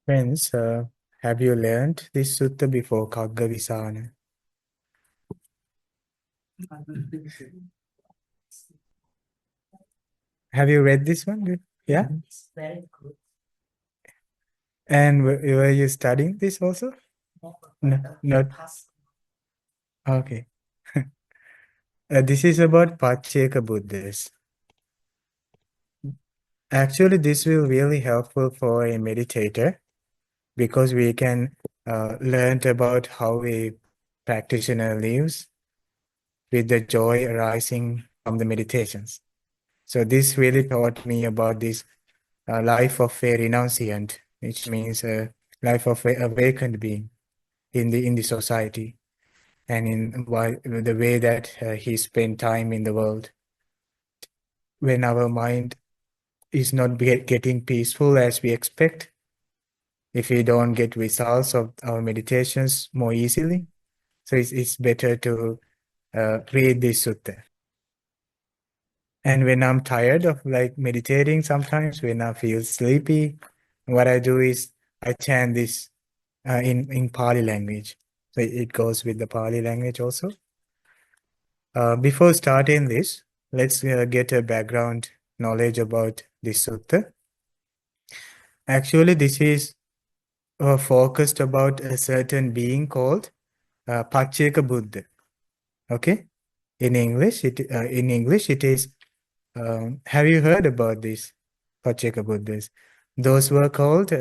Friends, have you learned this sutta before, Khaggavisāṇa? Have you read this one? Yeah? It's very good. And were you studying this also? No, not. Okay. This is about Pacceka Buddhas. Actually, this will really helpful for a meditator because we can learn about how a practitioner lives with the joy arising from the meditations. So this really taught me about this life of a renunciant, which means a life of a awakened being in the society, and in the way that he spent time in the world. When our mind is not getting peaceful as we expect, if we don't get results of our meditations more easily, so it's better to read this sutta. And when I'm tired of like meditating, sometimes when I feel sleepy, what I do is I chant this in Pali language. So it goes with the Pali language also. Before starting this, let's get a background knowledge about this sutta. Actually, this is focused about a certain being called Pacceka Buddha. Okay, in English, it is. Have you heard about these Pacceka Buddhas? Those were called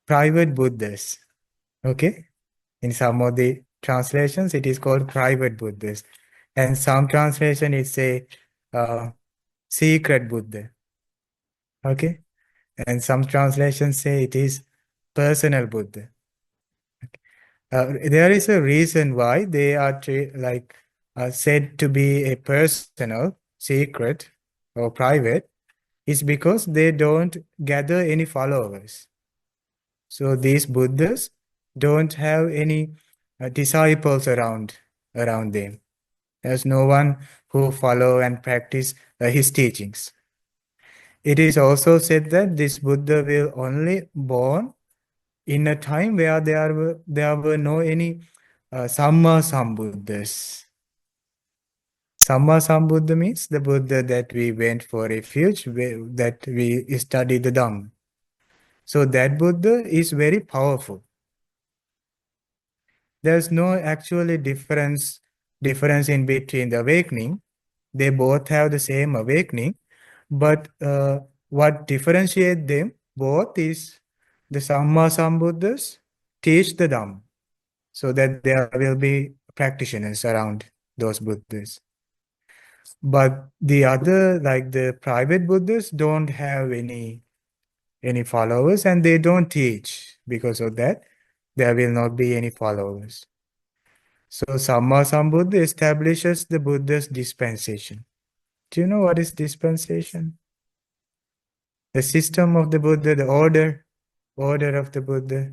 private Buddhas. Okay, in some of the translations, it is called private Buddhas, and some translation it say secret Buddha. Okay, and some translations say it is personal Buddha. There is a reason why they are said to be a personal, secret, or private, is because they don't gather any followers. So these Buddhas don't have any disciples around them. There's no one who follow and practice his teachings. It is also said that this Buddha will only born in a time where there were no any Samma Sambuddhas. Samma Sambuddha means the Buddha that we went for refuge, that we study the Dhamma. So that Buddha is very powerful. There's no actually difference in between the awakening. They both have the same awakening, but what differentiates them both is the Samma Sambuddhas teach the Dhamma, so that there will be practitioners around those Buddhas. But the other, like the private Buddhas, don't have any followers, and they don't teach. Because of that, there will not be any followers. So Samma Sambuddha establishes the Buddha's dispensation. Do you know what is dispensation? The system of the Buddha, the order of the Buddha.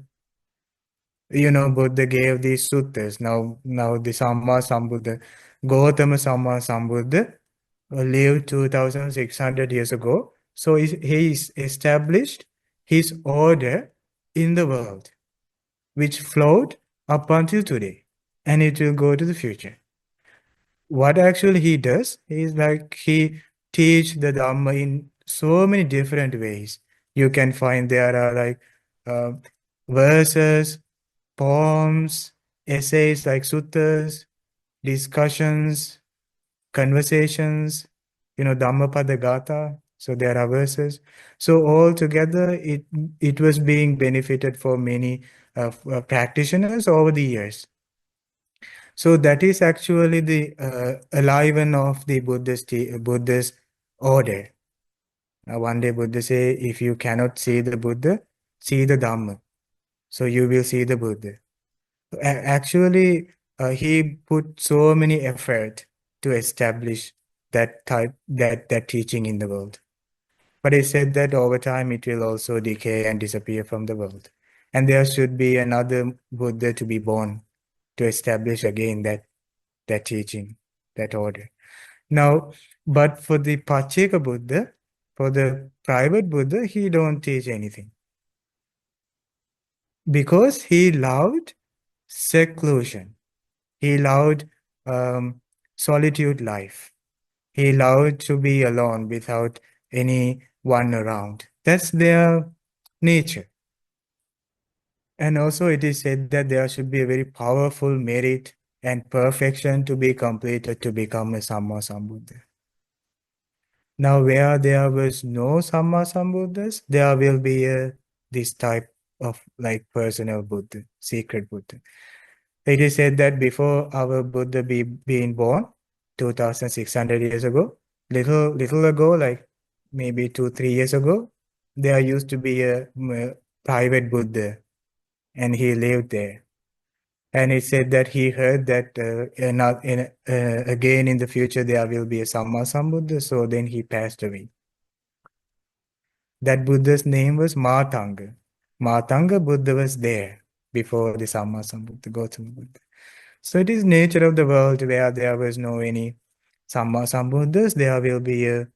You know, Buddha gave these suttas. Now the Samma Sambuddha, Gautama Samma Sambuddha lived 2,600 years ago. So he established his order in the world, which flowed up until today, and it will go to the future. What actually he does is like he teach the Dhamma in so many different ways. You can find there are like uh, verses, poems, essays like suttas, discussions, conversations, Dhammapada Gatha. So there are verses. So all together, it was being benefited for many practitioners over the years. So that is actually the aliven of the Buddhist order. One day Buddha say, if you cannot see the Buddha, see the Dhamma. So you will see the Buddha. Actually, he put so many effort to establish that teaching in the world. But he said that over time it will also decay and disappear from the world. And there should be another Buddha to be born to establish again that teaching, that order. Now, but for the Pacceka Buddha, for the private Buddha, he don't teach anything. because he loved seclusion. He loved solitude life. He loved to be alone without anyone around. That's their nature. And also it is said that there should be a very powerful merit and perfection to be completed to become a Samma Sambuddha. Now, where there was no Samma Sambuddhas, there will be this type of like personal Buddha, secret Buddha. It is said that before our Buddha being born, 2,600 years ago, little ago, like maybe 2-3 years ago, there used to be a private Buddha, and he lived there. And he said that he heard that again in the future there will be a Samma Sambuddha, so then he passed away. That Buddha's name was Matanga. Matanga Buddha was there before the Samma Sambuddha, Gautama Buddha. So it is nature of the world where there was no any Samma Sambuddhas, there will be a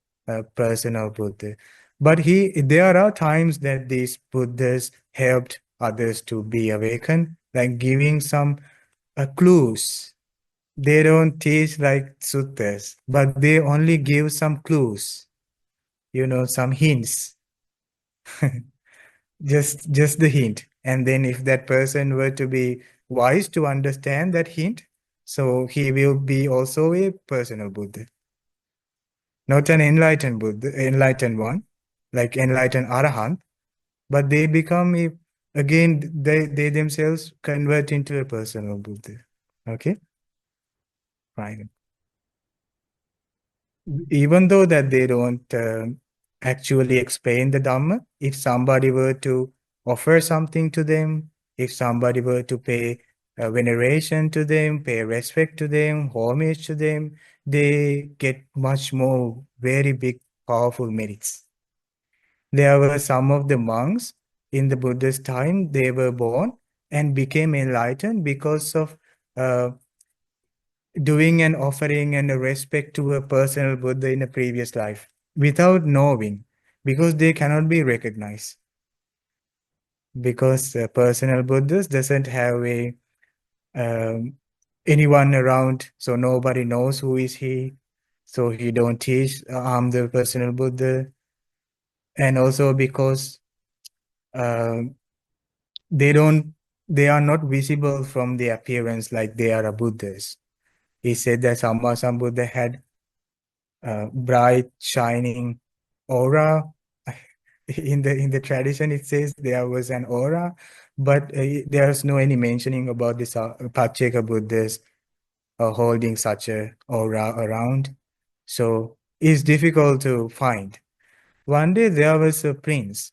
personal Buddha. But there are times that these Buddhas helped others to be awakened, like giving some clues. They don't teach like suttas, but they only give some clues, some hints. just the hint. And then if that person were to be wise to understand that hint, so he will be also a personal Buddha. Not an enlightened Buddha, enlightened one, like enlightened Arahant, but they become again they themselves convert into a personal Buddha. Okay? Fine. Even though that they don't actually explain the Dhamma, if somebody were to offer something to them, if somebody were to pay veneration to them, pay respect to them, homage to them, they get much more very big, powerful merits. There were some of the monks in the Buddha's time, they were born and became enlightened because of doing an offering and a respect to a personal Buddha in a previous life without knowing, because they cannot be recognized. Because personal Buddhas doesn't have um, anyone around, so nobody knows who is he. So he don't teach, I'm the personal Buddha. And also because um they are not visible from the appearance like they are a Buddhas. He said that Samma Sambuddha had bright, shining aura. In the tradition, it says there was an aura, but there's no any mentioning about this Pacceka Buddhas holding such a aura around. So it's difficult to find. One day there was a prince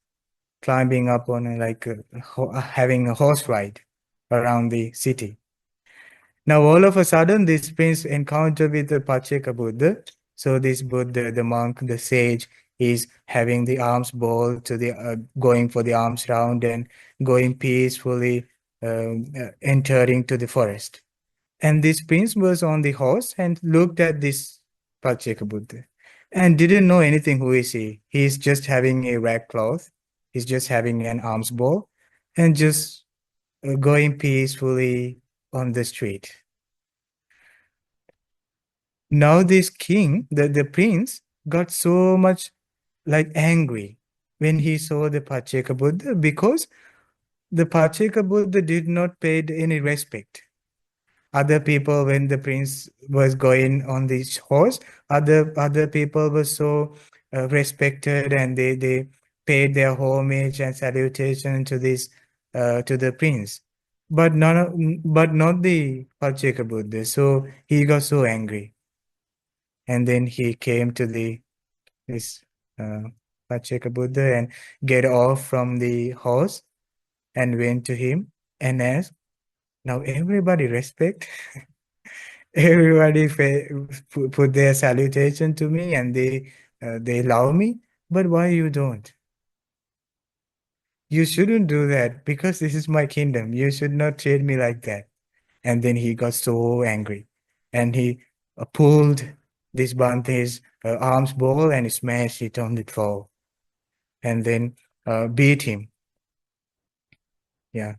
climbing up on having a horse ride around the city. Now, all of a sudden, this prince encountered with the Pacceka Buddha. So this Buddha, the monk, the sage, is having the alms bowl to going for the alms round and going peacefully, entering to the forest. And this prince was on the horse and looked at this Pacceka Buddha and didn't know anything who is he. He's just having a rag cloth. He's just having an alms bowl and just going peacefully on the street. Now this king, the prince, got so much like angry when he saw the Pacceka Buddha, because the Pacceka Buddha did not pay any respect. Other people, when the prince was going on this horse, other people were so respected, and they paid their homage and salutation to this to the prince, but not the Pacceka Buddha. So he got so angry, and then he came to this Pacceka Buddha and get off from the horse and went to him and asked, now everybody respect. Everybody put their salutation to me, and they love me, but why you don't? You shouldn't do that, because this is my kingdom. You should not treat me like that. And then he got so angry, and he pulled this Bante's arms ball and smashed it on the floor, and then beat him. Yeah.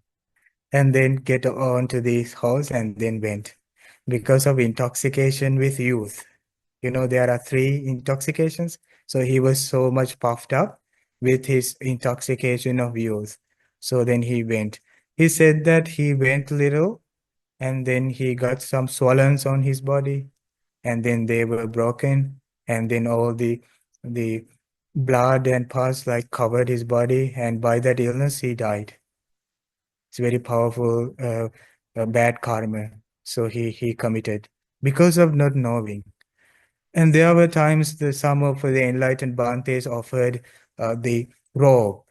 and then get onto this horse and then went because of intoxication with youth. There are three intoxications. So he was so much puffed up with his intoxication of youth. So then he went. He said that he went little and then he got some swellings on his body and then they were broken and then all the blood and pus like covered his body, and by that illness he died. It's very powerful bad karma. So he committed because of not knowing. And there were times that some of the enlightened Bhantes offered the robe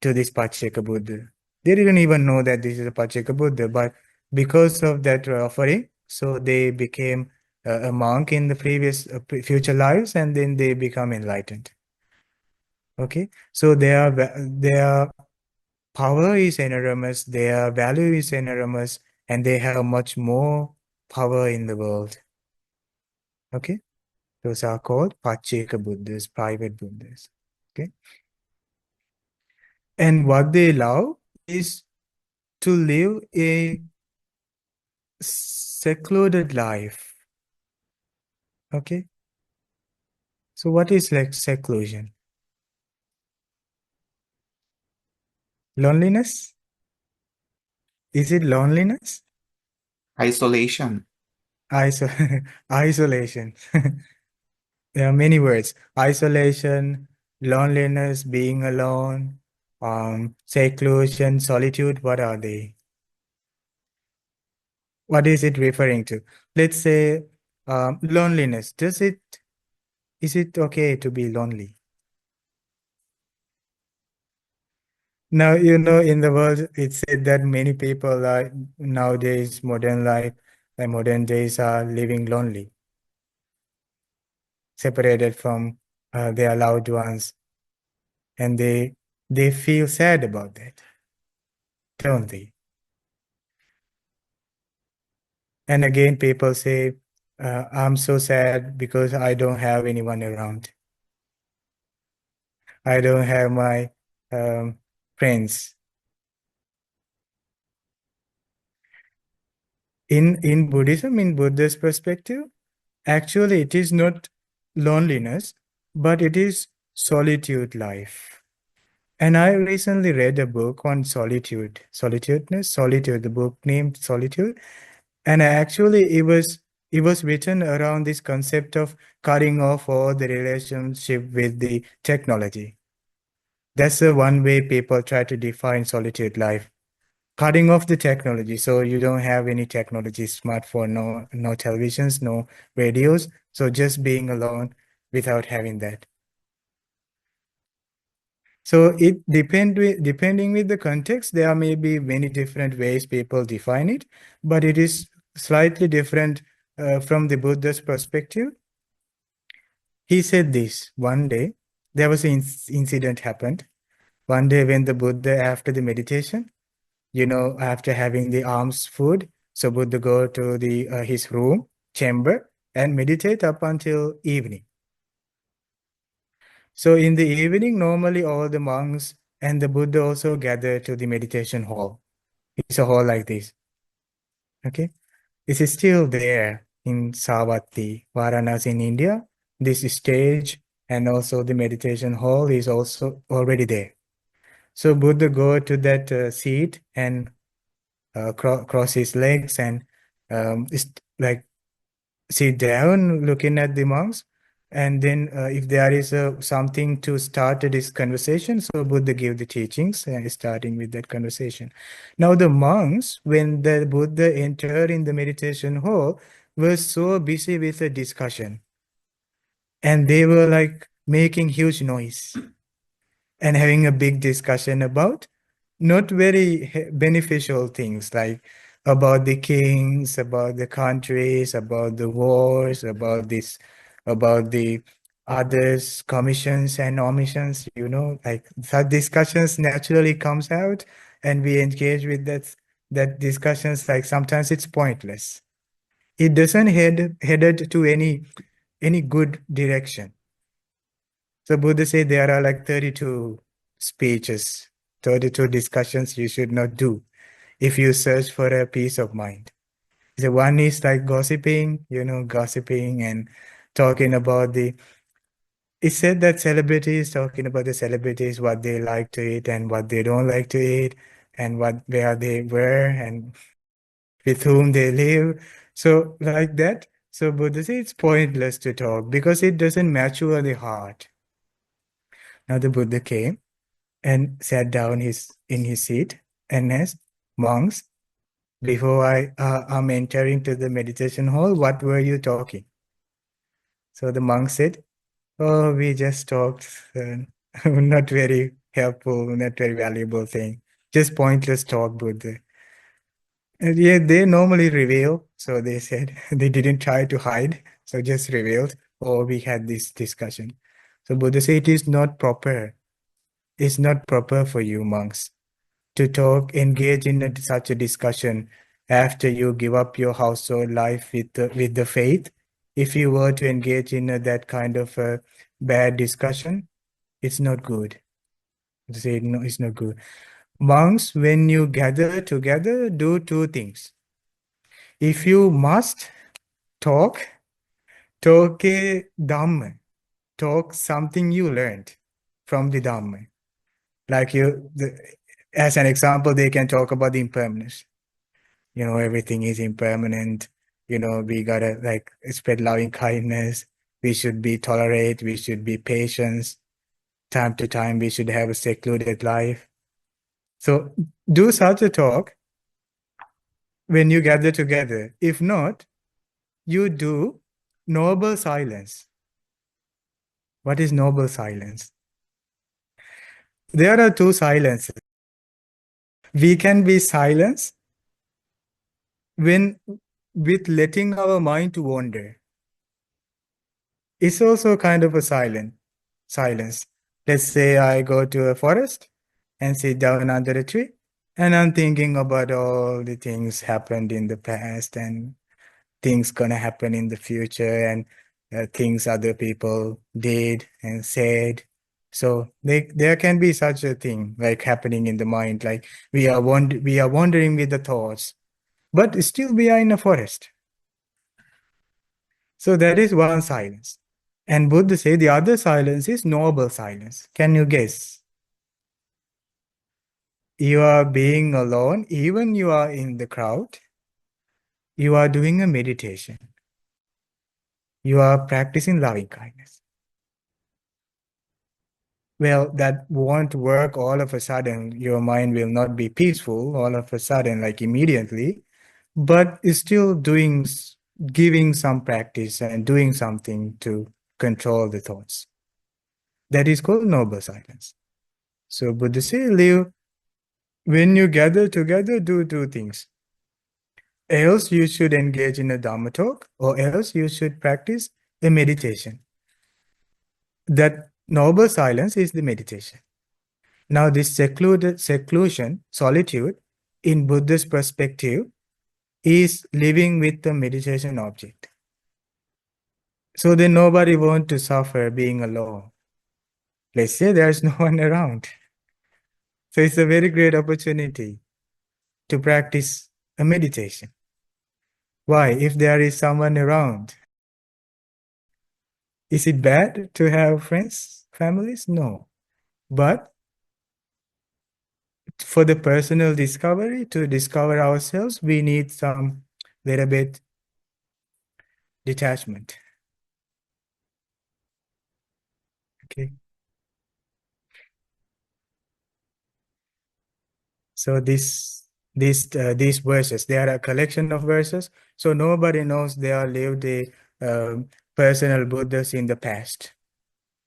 to this Pacheka Buddha. They didn't even know that this is a Pacheka Buddha, but because of that offering, so they became a monk in the future lives, and then they become enlightened. Okay, so their power is enormous, their value is enormous, and they have much more power in the world. Okay. Those are called Pacheka Buddhas, private Buddhas. Okay. And what they love is to live a secluded life. Okay. So what is like seclusion? Loneliness? Is it loneliness? Isolation. Iso Isolation. There are many words. Isolation, loneliness, being alone, seclusion, solitude. What are they? What is it referring to? Let's say loneliness. Is it okay to be lonely? Now, in the world, it's said that many people are nowadays, modern life, and modern days are living lonely, separated from their loved ones, and they feel sad about that, don't they? And again, people say, I'm so sad because I don't have anyone around. I don't have my friends. In Buddhism, in Buddha's perspective, actually it is not loneliness, but it is solitude life. And I recently read a book on solitude, the book named Solitude. And actually it was written around this concept of cutting off all the relationship with the technology. That's the one way people try to define solitude life. Cutting off the technology, so you don't have any technology, smartphone, no televisions, no radios, so just being alone without having that. So it depending with the context, there may be many different ways people define it, but it is slightly different from the Buddha's perspective. He said this one day. There was an incident happened one day when the Buddha, after the meditation, after having the alms food, so Buddha go to the his room, chamber, and meditate up until evening. So in the evening, normally all the monks and the Buddha also gather to the meditation hall. It's a hall like this. Okay. This is still there in Savatthi, Varanasi in India. This stage and also the meditation hall is also already there. So Buddha go to that seat and cross his legs and like sit down looking at the monks. And then if there is something to start this conversation, so Buddha give the teachings starting with that conversation. Now the monks, when the Buddha entered in the meditation hall, were so busy with the discussion. And they were like making huge noise and having a big discussion about not very beneficial things, like about the kings, about the countries, about the wars, about the others commissions and omissions, like that discussions naturally comes out, and we engage with that discussions. Like sometimes it's pointless. It doesn't headed to any good direction. So Buddha said there are like 32 speeches, 32 discussions you should not do. if you search for a peace of mind. The one is like gossiping, gossiping and talking about it said that celebrities, talking about the celebrities, what they like to eat and what they don't like to eat, and where they were and with whom they live. So like that. So Buddha says it's pointless to talk because it doesn't mature the heart. Now the Buddha came and sat down in his seat and asked, monks, before I'm entering to the meditation hall, what were you talking? So the monk said, oh, we just talked, not very helpful, not very valuable thing, just pointless talk, Buddha. And yeah, they normally reveal. So they said they didn't try to hide, so just revealed, oh, we had this discussion. So Buddha said it is not proper. It's not proper for you monks to talk, engage in such a discussion after you give up your household life with the faith. If you were to engage in that kind of bad discussion, it's not good. They say no, it's not good. Monks, when you gather together, do two things. If you must talk a Dhamma, talk something you learned from the Dhamma. Like as an example, they can talk about the impermanence. Everything is impermanent. We gotta like spread loving kindness. We should be tolerant. We should be patient. Time to time, we should have a secluded life. So do such a talk when you gather together. If not, you do noble silence. What is noble silence? There are two silences. We can be silent when with letting our mind to wander. It's also kind of a silence. Let's say I go to a forest and sit down under a tree and I'm thinking about all the things happened in the past and things gonna happen in the future and things other people did and said. So there can be such a thing like happening in the mind, like we are wandering with the thoughts, but still we are in a forest. So that is one silence. And Buddha say the other silence is noble silence. Can you guess? You are being alone, even you are in the crowd. You are doing a meditation. You are practicing loving kindness. Well, that won't work all of a sudden. Your mind will not be peaceful all of a sudden, like immediately, but it's still giving some practice and doing something to control the thoughts. That is called noble silence. So Buddha say, live, when you gather together, do two things. Else you should engage in a Dhamma talk, or else you should practice a meditation. That noble silence is the meditation. Now this seclusion, solitude, in Buddha's perspective, is living with the meditation object. So then nobody wants to suffer being alone. Let's say there's no one around. So it's a very great opportunity to practice a meditation. Why? If there is someone around, is it bad to have friends, families? No. But for the personal discovery, to discover ourselves, we need some little bit detachment. Okay. So these verses, they are a collection of verses. So nobody knows they are lived the personal Buddhas in the past.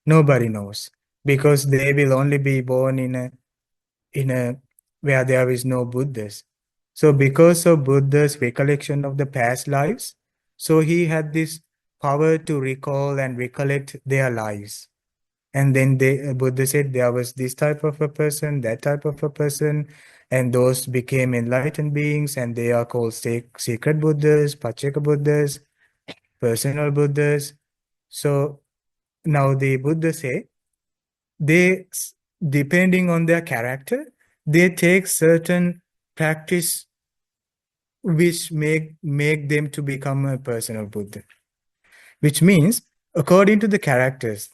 Nobody knows, because they will only be born in a where there is no Buddhas. So because of Buddha's recollection of the past lives, so he had this power to recall and recollect their lives. And then Buddha said there was this type of a person, that type of a person, and those became enlightened beings, and they are called secret Buddhas, Pacceka Buddhas, personal Buddhas. So now the Buddha say, they, depending on their character, they take certain practice which make them to become a person of Buddha. Which means, according to the characters,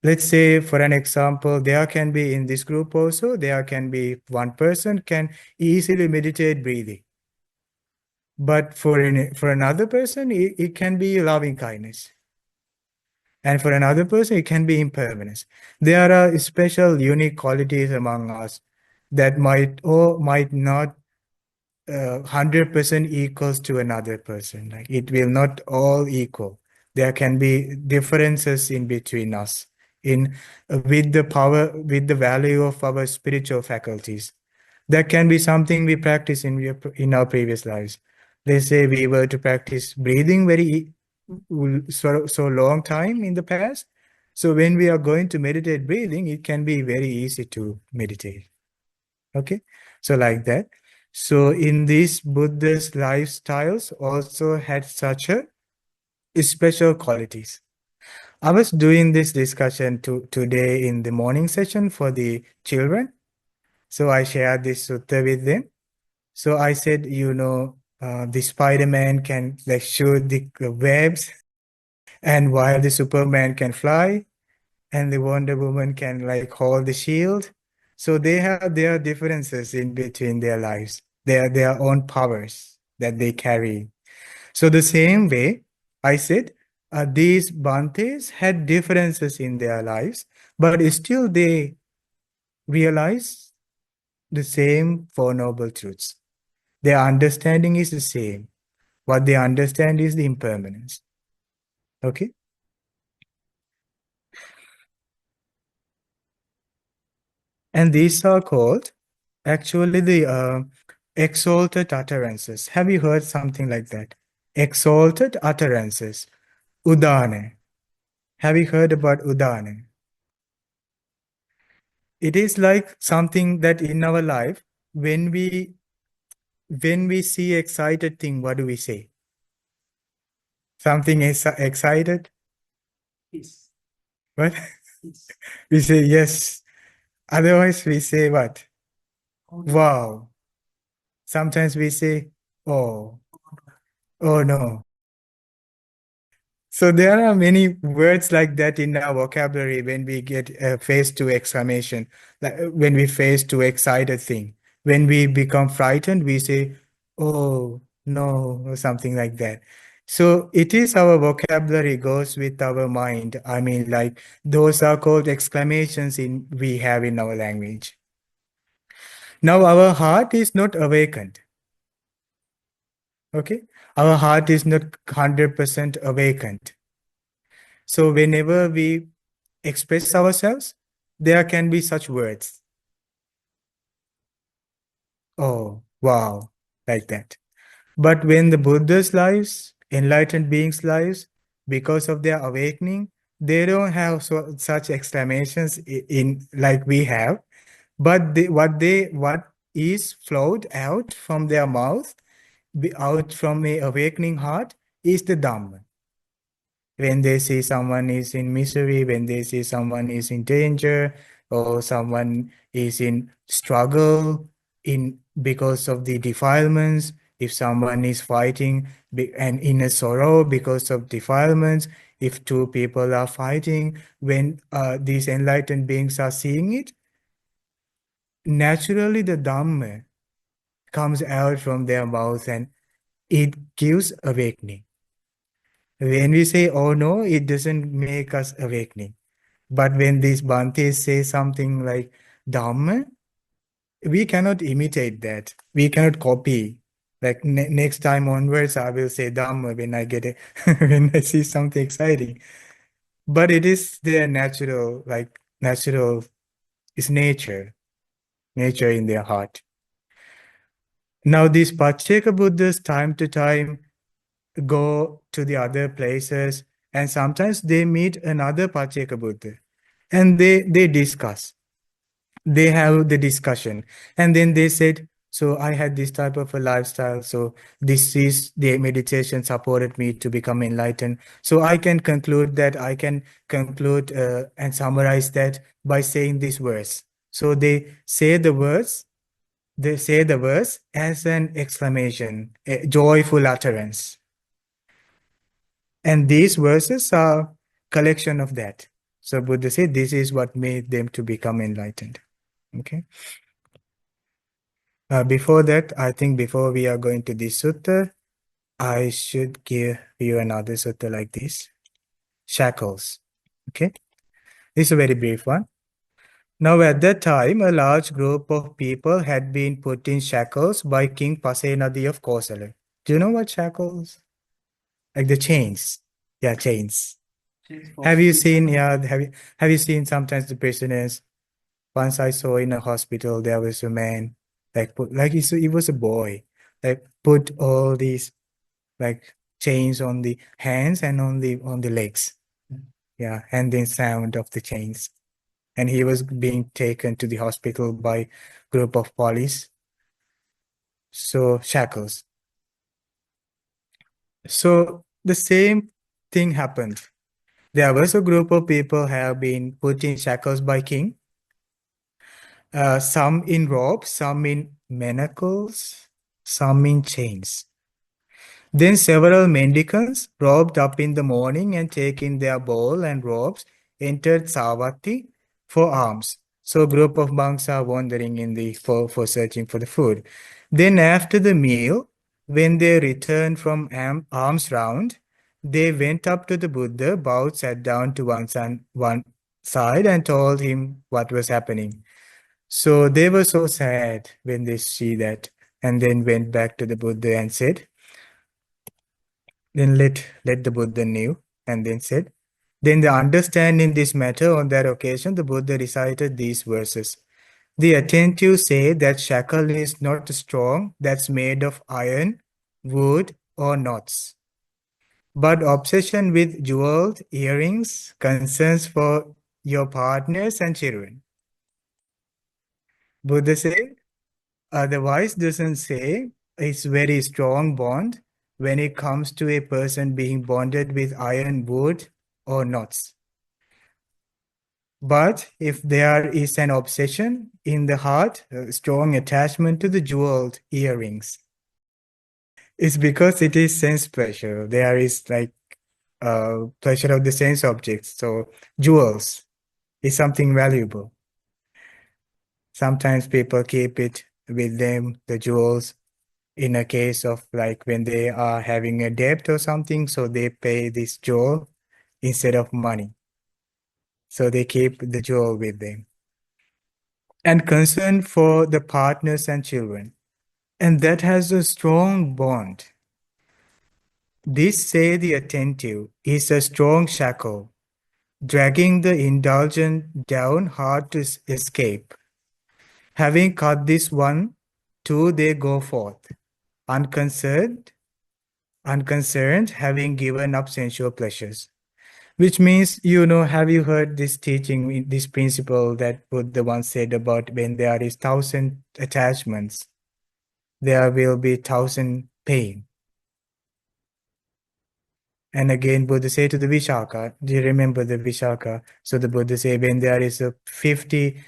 let's say for an example, there can be in this group also, there can be one person can easily meditate breathing. But for another person, it can be loving kindness. And for another person, it can be impermanence. There are special unique qualities among us that might or might not 100% equals to another person. Like it will not all equal. There can be differences in between us in with the power, with the value of our spiritual faculties. That can be something we practice in our previous lives. Let's say we were to practice breathing so long time in the past. So when we are going to meditate breathing, it can be very easy to meditate. Okay, so like that. So in these Buddha's lifestyles also had such a special qualities. I was doing this discussion today in the morning session for the children. So I shared this sutta with them. So I said, the Spider-Man can like shoot the webs, and while the Superman can fly, and the Wonder Woman can like hold the shield. So they have their differences in between their lives, their own powers that they carry. So the same way, I said, these Bhantes had differences in their lives, but still they realize the same Four Noble Truths. Their understanding is the same. What they understand is the impermanence. Okay? And these are called actually the exalted utterances. Have you heard something like that? Exalted utterances. Udane. Have you heard about Udane? It is like something that in our life, when we see excited thing, what do we say? Something is excited? Yes. What? Yes. We say yes. Otherwise, we say what? Oh, no. Wow. Sometimes we say, oh, oh no. So there are many words like that in our vocabulary when we get faced to exclamation, like when we face to excited thing. When we become frightened, we say, oh no, or something like that. So it is our vocabulary goes with our mind. I mean, like those are called exclamations we have in our language. Now our heart is not awakened. Okay? Our heart is not 100% awakened. So whenever we express ourselves, there can be such words. Oh, wow, like that. But when the Buddha's lives, enlightened beings' lives, because of their awakening, they don't have such exclamations in like we have. But what is flowed out from their mouth, out from a awakening heart, is the Dhamma. When they see someone is in misery, when they see someone is in danger, or someone is in struggle because of the defilements, if someone is fighting and in a sorrow because of defilements, if two people are fighting, when these enlightened beings are seeing it, naturally the Dhamma comes out from their mouth and it gives awakening. When we say, oh no, it doesn't make us awakening. But when these Bhantes say something like Dhamma, we cannot imitate that. We cannot copy. Like next time onwards, I will say Dhamma when I get it, when I see something exciting. But it is their natural, it's nature in their heart. Now these Pacceka Buddhas, time to time, go to the other places, and sometimes they meet another Pacceka Buddha, and they discuss. They have the discussion, and then they said, so I had this type of a lifestyle, so this is the meditation supported me to become enlightened. So I can conclude and summarize that by saying this verse. So they say the words they say the verse as an exclamation, a joyful utterance. And these verses are collection of that. So Buddha said this is what made them to become enlightened. Okay. Before that, I think before we are going to this sutta, I should give you another sutta like this. Shackles. Okay. This is a very brief one. Now at that time, a large group of people had been put in shackles by King Pasenadi of Kosala. Do you know what shackles? Like the chains. Yeah, chains. Have you seen, have you seen sometimes the prisoners? Once I saw in a hospital, there was a man, he was a boy, like put all these like chains on the hands and on the legs. Yeah, and then sound of the chains. And he was being taken to the hospital by group of police. So shackles. So the same thing happened. There was a group of people have been put in shackles by king. Some in ropes, some in manacles, some in chains. Then several mendicants, robed up in the morning and taking their bowl and robes, entered Savatthi for alms. So a group of monks are wandering in for searching for the food. Then after the meal, when they returned from alms round, they went up to the Buddha, bowed, sat down to one side and told him what was happening. So they were so sad when they see that, and then went back to the Buddha and said, then let the Buddha knew, and then said, then the understanding this matter on that occasion, the Buddha recited these verses. The attentive say that shackle is not strong, that's made of iron, wood, or knots. But obsession with jeweled earrings, concerns for your partners and children. Buddha said, otherwise doesn't say it's very strong bond when it comes to a person being bonded with iron, wood, or knots. But if there is an obsession in the heart, a strong attachment to the jeweled earrings, it's because it is sense pleasure. There is like pleasure of the sense objects. So jewels is something valuable. Sometimes people keep it with them, the jewels, in a case of like when they are having a debt or something, so they pay this jewel instead of money. So they keep the jewel with them. And concern for the partners and children. And that has a strong bond. This, say the attentive, is a strong shackle, dragging the indulgent down hard to escape. Having cut this one, two they go forth, unconcerned, having given up sensual pleasures. Which means, have you heard this teaching, this principle that Buddha once said about when there is 1,000 attachments, there will be 1,000 pain. And again, Buddha said to the Vishaka, do you remember the Vishaka? So the Buddha said, when there is 50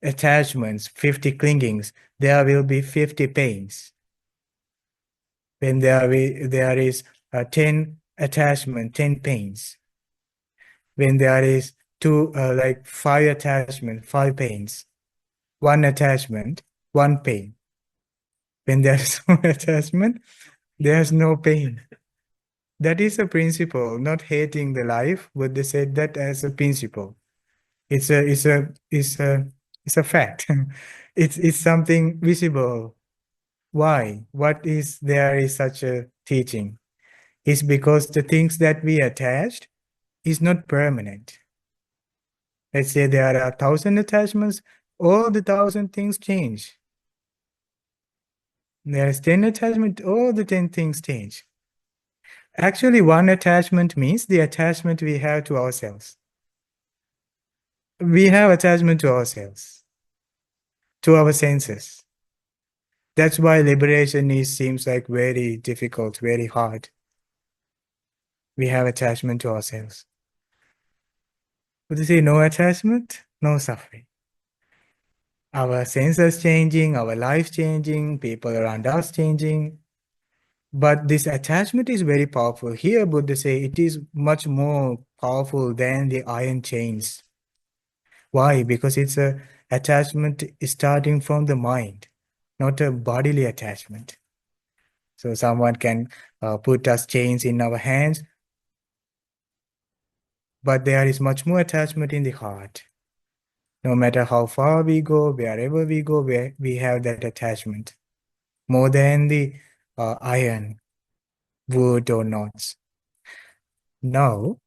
attachments, 50 clingings, there will be 50 pains. When there is 10 attachment, 10 pains. When there is 5 attachment, 5 pains. 1 attachment, 1 pain. When there is no attachment, there is no pain. That is a principle, not hating the life, but they said that as a principle. It's a fact. It's something visible. Why? What is there is such a teaching? It's because the things that we attached is not permanent. Let's say there are 1,000 attachments, all the 1,000 things change. There is 10 attachments, all the 10 things change. Actually, 1 attachment means the attachment we have to ourselves. We have attachment to ourselves, to our senses. That's why liberation seems like very difficult, very hard. We have attachment to ourselves. But you say no attachment, no suffering. Our senses changing, our life changing, people around us changing. But this attachment is very powerful. Here, Buddha say it is much more powerful than the iron chains. Why? Because it's a attachment starting from the mind, not a bodily attachment. So someone can put us chains in our hands, but there is much more attachment in the heart. No matter how far we go, wherever we go, we have that attachment more than the iron, wood, or knots. Now,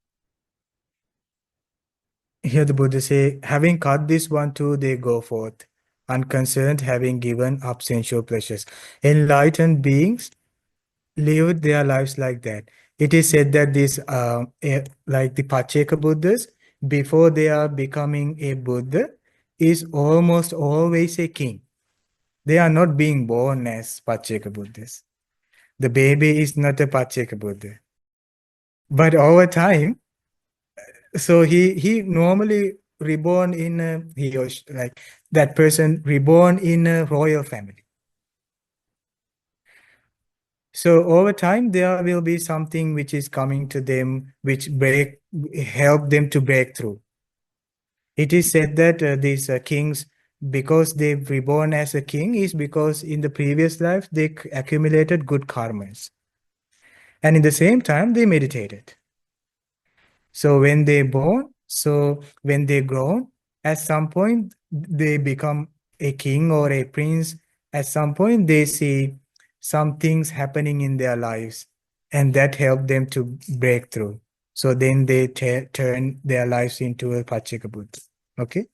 here the Buddha say, having cut this one too, they go forth, unconcerned, having given up sensual pleasures. Enlightened beings lived their lives like that. It is said that these, like the Pacceka Buddhas, before they are becoming a Buddha, is almost always a king. They are not being born as Pacceka Buddhas. The baby is not a Pacceka Buddha. But over time, so he normally reborn in like that person reborn in a royal family. So over time there will be something which is coming to them which help them to break through. It is said that these kings, because they reborn as a king, is because in the previous life they accumulated good karmas, and in the same time they meditated. So when they born, so when they grow, at some point they become a king or a prince. At some point they see some things happening in their lives, and that help them to break through. So then they turn their lives into a Pacceka Buddha. Okay.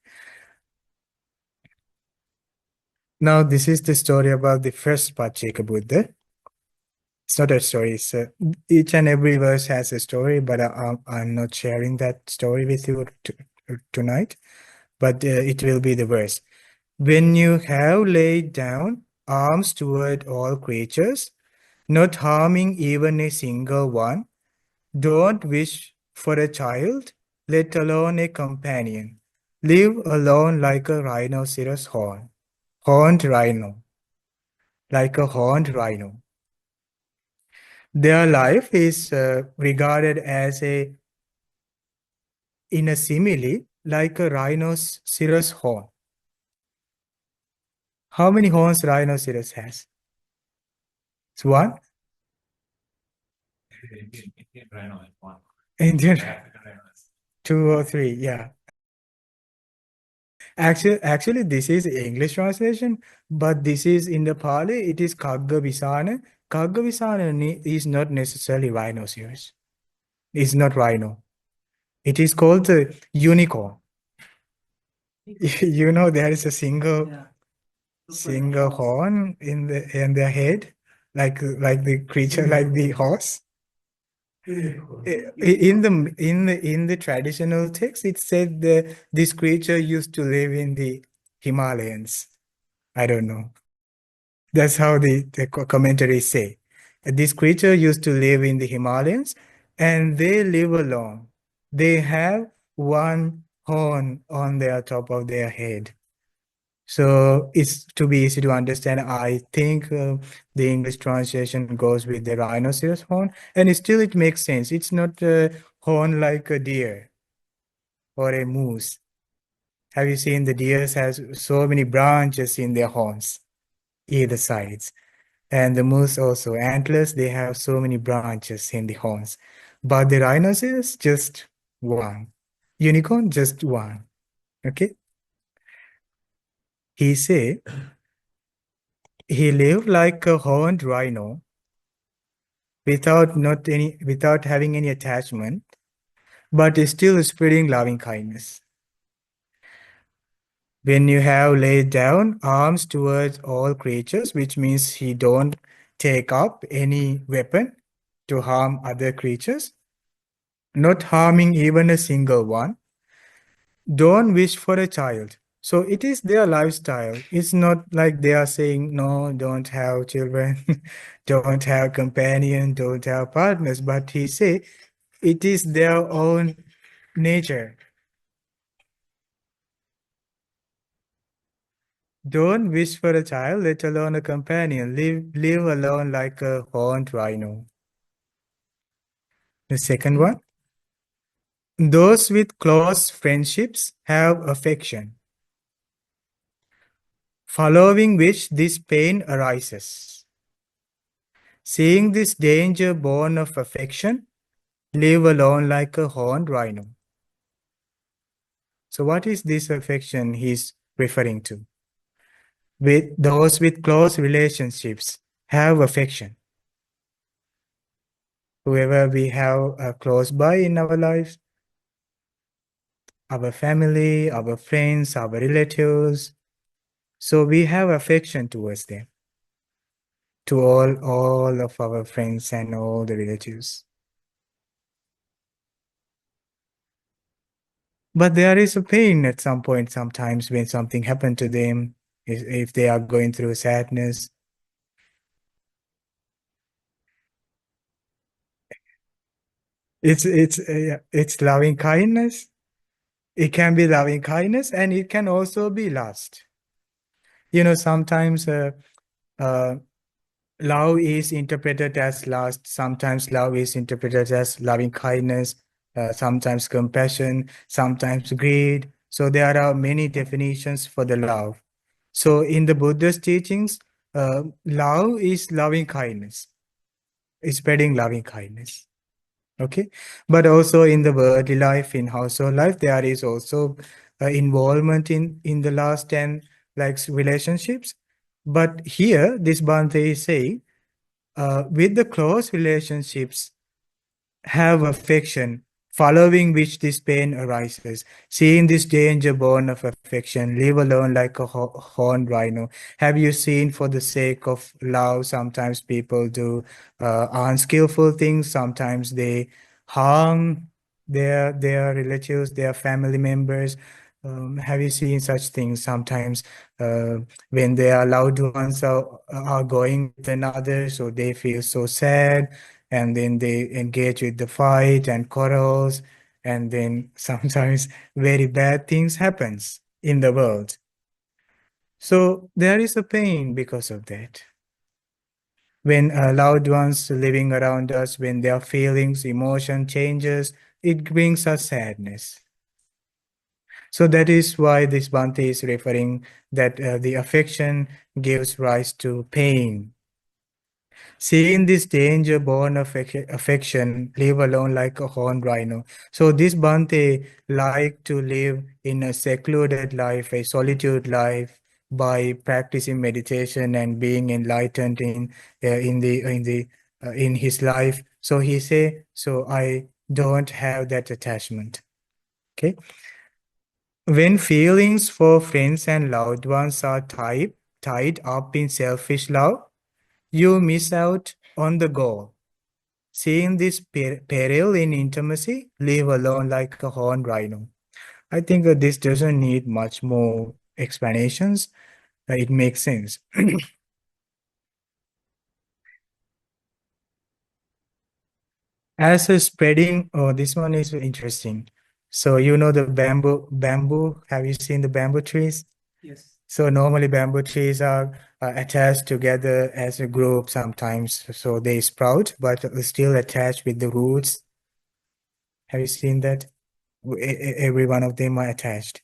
Now this is the story about the first Pacceka Buddha. It's not a story. It's each and every verse has a story, but I'm not sharing that story with you tonight. But it will be the verse. When you have laid down arms toward all creatures, not harming even a single one, don't wish for a child, let alone a companion. Live alone like a rhinoceros horned rhino, like a horned rhino. Their life is regarded as in a simile, like a rhinoceros horn. How many horns rhinoceros has? It's one. Indian, two or three, yeah. Actually, this is English translation, but this is in the Pali. It is Khaggavisāṇa. Khaggavisāṇa is not necessarily rhinoceros. It's not rhino. It is called the unicorn. You know, there is a single horn in their head, like the creature, like the horse. In the traditional text, it said that this creature used to live in the Himalayas. I don't know. That's how the commentaries say. This creature used to live in the Himalayas, and they live alone. They have one horn on their top of their head. So it's to be easy to understand. I think the English translation goes with the rhinoceros horn, and still it makes sense. It's not a horn like a deer or a moose. Have you seen the deers has so many branches in their horns, either sides? And the moose also, antlers, they have so many branches in the horns. But the rhinoceros, just one. Unicorn, just one. Okay? He said, he lived like a horned rhino without having any attachment, but is still spreading loving kindness. When you have laid down arms towards all creatures, which means he don't take up any weapon to harm other creatures, not harming even a single one, don't wish for a child. So it is their lifestyle. It's not like they are saying, no, don't have children, don't have companion, don't have partners. But he say it is their own nature. Don't wish for a child, let alone a companion. Live alone like a horned rhino. The second one. Those with close friendships have affection, following which this pain arises. Seeing this danger born of affection, live alone like a horned rhino. So what is this affection he's referring to? With those with close relationships have affection. Whoever we have close by in our lives, our family, our friends, our relatives. So we have affection towards them, to all of our friends and all the relatives. But there is a pain at some point, sometimes when something happened to them, if they are going through sadness. It's loving kindness. It can be loving kindness, and it can also be lust. Sometimes love is interpreted as lust. Sometimes love is interpreted as loving kindness. Sometimes compassion. Sometimes greed. So there are many definitions for the love. So in the Buddha's teachings, love is loving kindness. It's spreading loving kindness. Okay, but also in the worldly life, in household life, there is also involvement in the lust and like relationships. But here, this Bhante is saying, with the close relationships, have affection, following which this pain arises. Seeing this danger born of affection, live alone like a horned rhino. Have you seen, for the sake of love, sometimes people do unskillful things, sometimes they harm their relatives, their family members. Have you seen such things? Sometimes when their loved ones are going with another, so they feel so sad, and then they engage with the fight and quarrels, and then sometimes very bad things happens in the world. So there is a pain because of that. When loved ones living around us, when their feelings, emotion changes, it brings us sadness. So that is why this Bhante is referring that the affection gives rise to pain. Seeing this danger born of affection, live alone like a horned rhino. So this Bhante like to live in a secluded life, a solitude life, by practicing meditation and being enlightened in his life. So he say, so I don't have that attachment. Okay. When feelings for friends and loved ones are tied up in selfish love, you miss out on the goal. Seeing this peril in intimacy, live alone like a horned rhino. I think that this doesn't need much more explanations. It makes sense. As a spreading, oh, this one is interesting. So the bamboo. Have you seen the bamboo trees? Yes. So normally bamboo trees are attached together as a group sometimes. So they sprout, but still attached with the roots. Have you seen that? Every one of them are attached.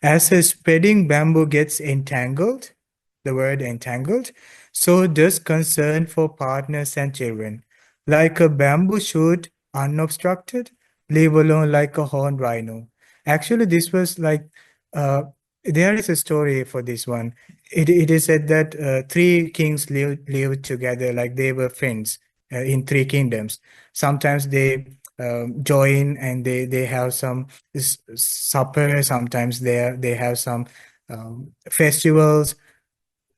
As a spreading bamboo gets entangled, the word entangled, so does concern for partners and children. Like a bamboo shoot unobstructed, live alone like a horned rhino. Actually, this was like, there is a story for this one. It is said that three kings lived together, like they were friends in three kingdoms. Sometimes they join and they have some supper. Sometimes they have some festivals.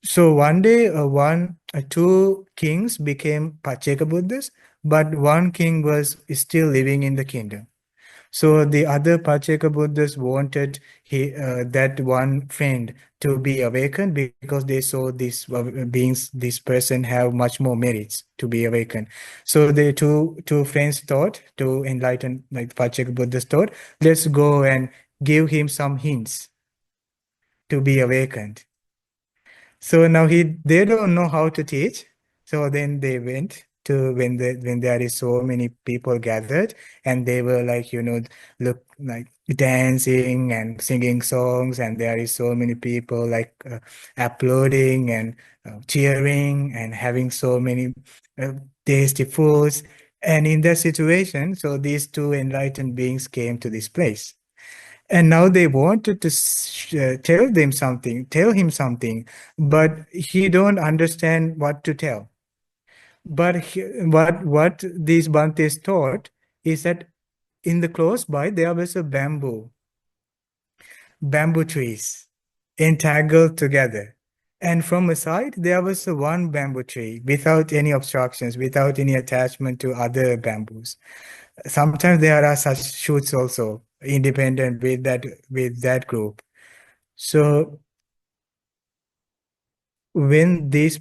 So one day, two kings became Pacheka Buddhas, but one king was still living in the kingdom. So the other Pacheka Buddhas wanted that one friend to be awakened, because they saw this person have much more merits to be awakened. So the two friends thought, to enlighten, like Pacheka Buddhas thought, let's go and give him some hints to be awakened. So now they don't know how to teach. So then they went to when there is so many people gathered, and they were like, look like dancing and singing songs, and there is so many people like applauding and cheering and having so many uh, tasty foods. And in that situation, so these two enlightened beings came to this place. And now they wanted to tell him something, but he don't understand what to tell. But what these Bantes thought is that in the close by there was a bamboo trees entangled together. And from a side, there was a one bamboo tree without any obstructions, without any attachment to other bamboos. Sometimes there are such shoots also independent with that group. So when this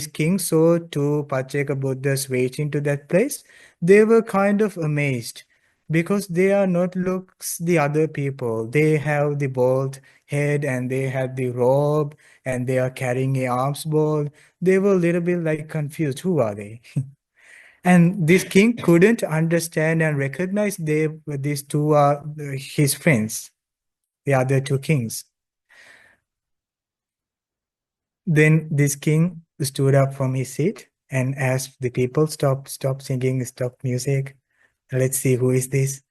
king saw two Pacheka Buddhas waiting to that place, they were kind of amazed because they are not looks the other people. They have the bald head and they have the robe and they are carrying a alms bowl. They were a little bit like confused. Who are they? And this king couldn't understand and recognize these two are his friends, the other two kings. Then this king stood up from his seat and asked the people, stop singing, stop music. Let's see who is this.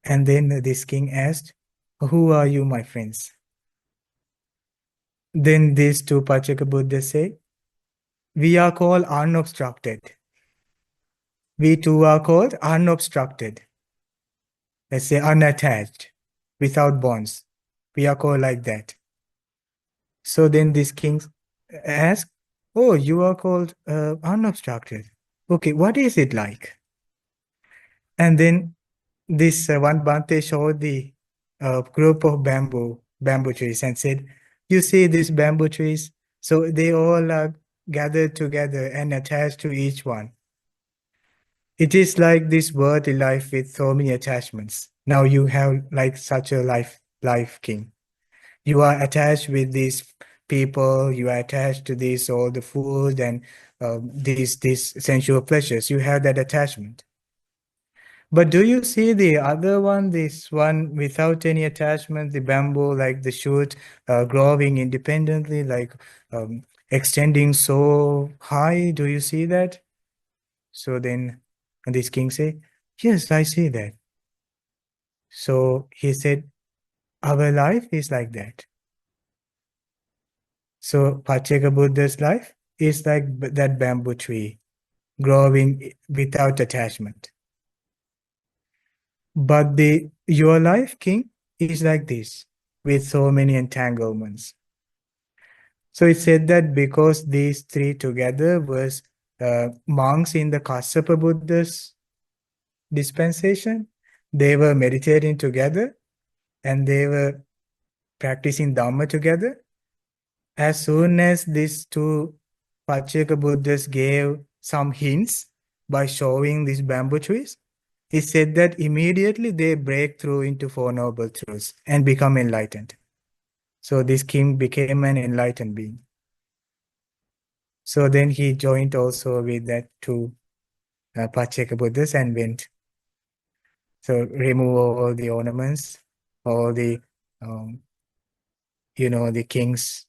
And then this king asked, who are you, my friends? Then these two Pachaka Buddhas say, we are called unobstructed. We too are called unobstructed. Let's say unattached, without bonds. We are called like that. So then this king asked, oh, you are called unobstructed. Okay, what is it like? And then this one Bhante showed the group of bamboo trees and said, you see these bamboo trees? So they all are gathered together and attached to each one. It is like this worldly life with so many attachments. Now you have like such a life king. You are attached with these people, you are attached to this all the food and these sensual pleasures. You have that attachment. But do you see the other one, this one without any attachment, the bamboo, like the shoot growing independently, like extending so high? Do you see that? So then this king say, yes, I see that. So he said, our life is like that. So Pacheka Buddha's life is like that bamboo tree growing without attachment. But your life, king, is like this with so many entanglements. So it said that because these three together was monks in the Kassapa Buddha's dispensation, they were meditating together and they were practicing Dhamma together. As soon as these two Pacheka Buddhas gave some hints by showing these bamboo trees, he said that immediately they break through into Four Noble Truths and become enlightened. So this king became an enlightened being. So then he joined also with that two Pacheka Buddhas and went. So remove all the ornaments, all the, the king's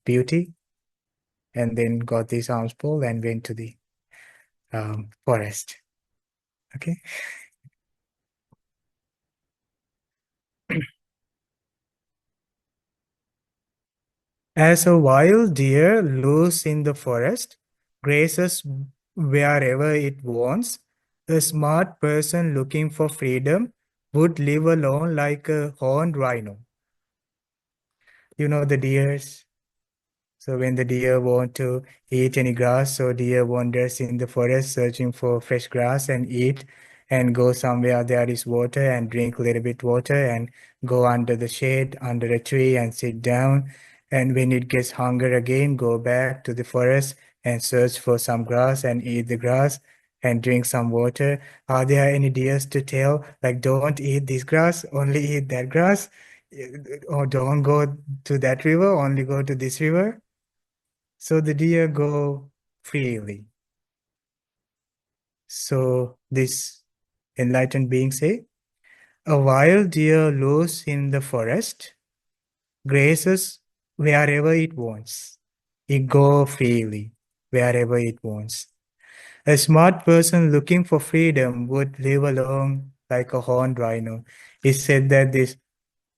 beauty, and then got this alms bowl and went to the forest. Okay. As a wild deer loose in the forest, grazes wherever it wants, a smart person looking for freedom would live alone like a horned rhino. You know the deers? So when the deer want to eat any grass, so deer wanders in the forest searching for fresh grass and eat and go somewhere there is water and drink a little bit water and go under the shade, under a tree and sit down. And when it gets hunger again, go back to the forest and search for some grass and eat the grass and drink some water. Are there any deers to tell, like, don't eat this grass, only eat that grass? or don't go to that river, only go to this river. So the deer go freely. So this enlightened being say, a wild deer lives in the forest, grazes wherever it wants. It go freely wherever it wants. A smart person looking for freedom would live alone like a horned rhino. It said that this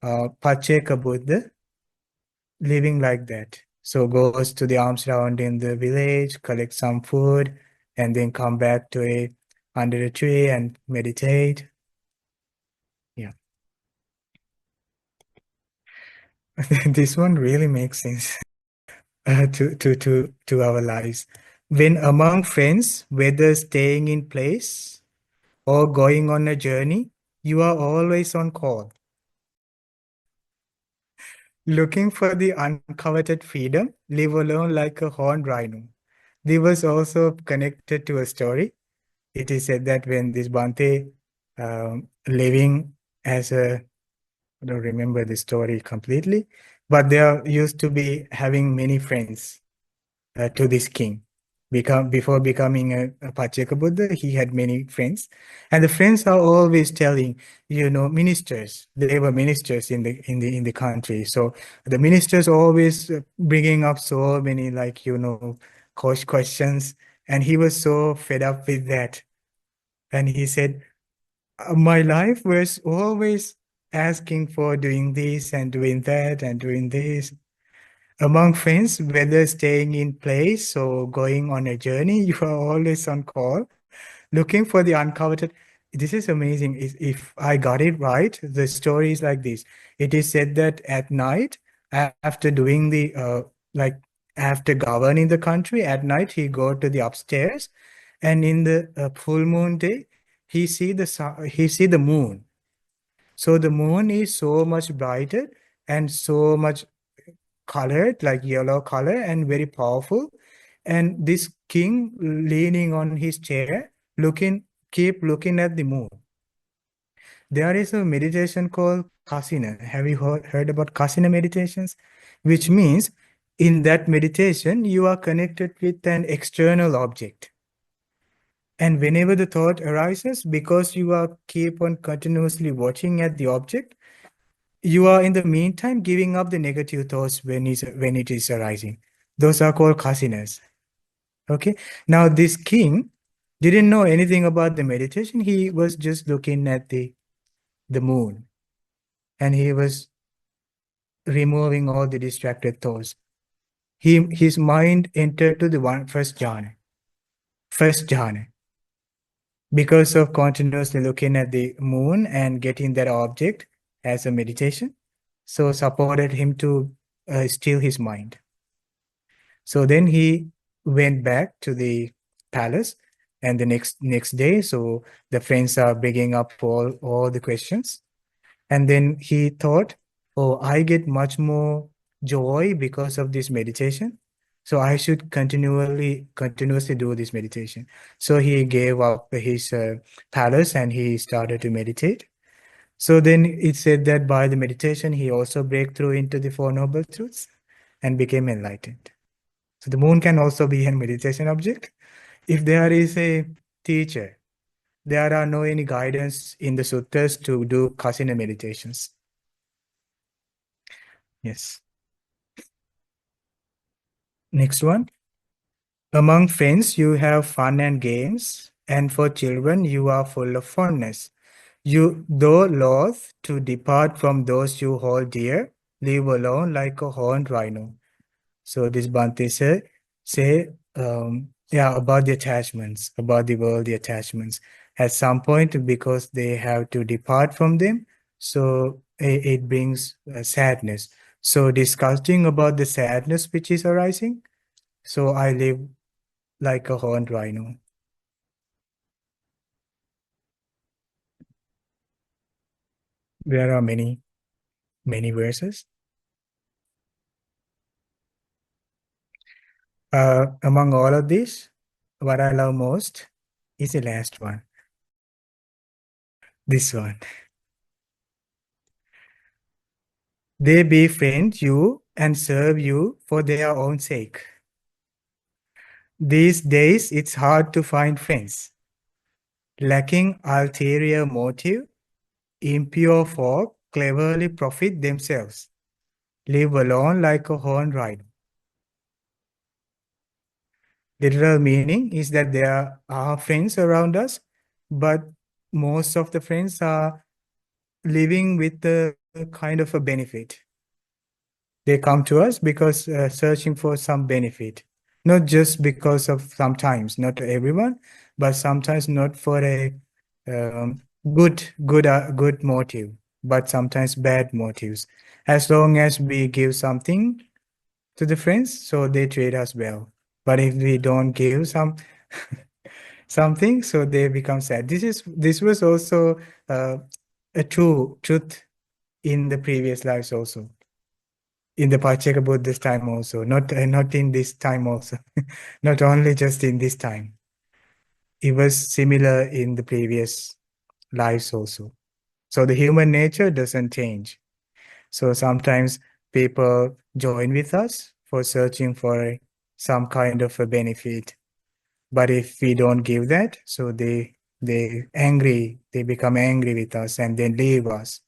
Pacheka Buddha living like that. So goes to the alms round in the village, collect some food, and then come back to under a tree and meditate. Yeah. This one really makes sense to our lives. When among friends, whether staying in place or going on a journey, you are always on call. Looking for the uncoveted freedom, live alone like a horned rhino. This was also connected to a story. It is said that when this Bhante living as a, I don't remember the story completely, but they are used to be having many friends to this king. Before becoming a Pacheka Buddha, he had many friends, and the friends are always telling, ministers. They were ministers in the country, so the ministers always bringing up so many questions, and he was so fed up with that, and he said, my life was always asking for doing this and doing that and doing this. Among friends, whether staying in place or going on a journey, you are always on call, looking for the uncoveted. This is amazing. If I got it right, the story is like this. It is said that at night, after doing after governing the country, at night he go to the upstairs, and in the full moon day, he see the moon. So the moon is so much brighter and so much colored, like yellow color and very powerful. And this king leaning on his chair, keep looking at the moon. There is a meditation called Kasina. Have you heard about Kasina meditations? Which means in that meditation, you are connected with an external object. And whenever the thought arises, because you are keep on continuously watching at the object, you are in the meantime giving up the negative thoughts when it is arising. Those are called kasinas. Okay. Now this king didn't know anything about the meditation. He was just looking at the moon, and he was removing all the distracted thoughts. His mind entered to the first jhana. First jhana. Because of continuously looking at the moon and getting that object as a meditation, so supported him to still his mind. So then he went back to the palace, and the next day, so the friends are bringing up all the questions, and then he thought, oh, I get much more joy because of this meditation, so I should continuously do this meditation. So he gave up his palace and he started to meditate. So then it said that by the meditation he also break through into the Four Noble Truths and became enlightened. So the moon can also be a meditation object. If there is a teacher, there are no any guidance in the sutras to do kasina meditations. Yes. Next one. Among friends, you have fun and games, and for children, you are full of fondness. You, though loath to depart from those you hold dear, live alone like a horned rhino. So this Bhante say about the attachments, about the worldly attachments. At some point, because they have to depart from them, so it brings sadness. So discussing about the sadness which is arising, so I live like a horned rhino. There are many verses. Among all of these, what I love most is the last one. This one. They befriend you and serve you for their own sake. These days, it's hard to find friends. Lacking ulterior motive, impure folk cleverly profit themselves, live alone like a horned rhino. Literal meaning is that there are friends around us, but most of the friends are living with a kind of a benefit. They come to us because searching for some benefit, not just because of sometimes, not everyone, but sometimes not for a good motive, but sometimes bad motives. As long as we give something to the friends, so they treat us well. But if we don't give something, so they become sad. This was also a truth in the previous lives also. In the Pacheka Buddhist time also, not in this time also, not only just in this time. It was similar in the previous lives also. So the human nature doesn't change. So sometimes people join with us for searching for some kind of a benefit. But if we don't give that, so they become angry with us and then leave us.